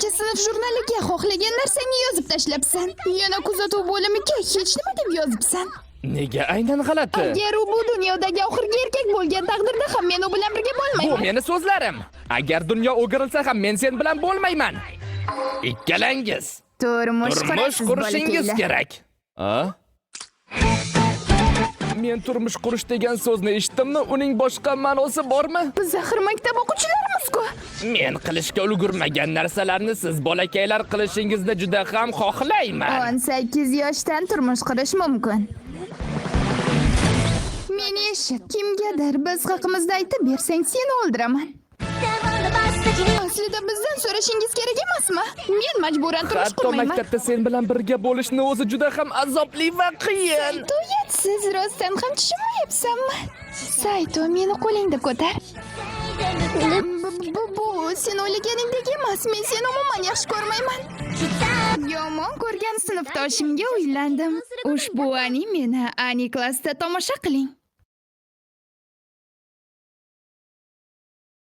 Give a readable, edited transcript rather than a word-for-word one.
kecha sinf jurnaliga xohlagan narsangni yozib tashlabsan. Yana kuzatuv bo'limiga hech nima deb yozibsan. Nega aynan g'alati? Agar u bu dunyodagi oxirgi erkak bo'lgan taqdirda ham men u bilan birga Bu bo'lmayman. meni so'zlarim. Agar dunyo o'girilsa ham men sen bilan bo'lmayman. Ikkalangiz Turmush qurishingiz kerak. A? Men turmush qurish degan so'zni eshitdimmi? Uning boshqa ma'nosi bormi? Biz axir maktab o'quvchilarimiz-ku. Men qilishga ulgurmagan narsalarni siz bolakaylar qilishingizni juda ham xohlayman. 18 yoshdan turmush qurish mumkin. Meni eshit, kimgadir biz haqimizda aytib bersang seni o'ldiraman. Aslida bizdan so'rashingiz kerak emasmi? Men majburan turmush Hatto qurmayman. maktabda sen bilan birga bo'lishni o'zi juda ham azobli va qiyin. Siz rostdan ham tushunmayapsanmi? Sayto, meni qo'lingda ko'tar. Bu sen o'ylaganingdek emas. Men seni umuman yaxshi ko'rmayman. Yomon ko'rgan sinfdoshimga uylandim. Ushbu animeni Ani klassda tomosha qiling.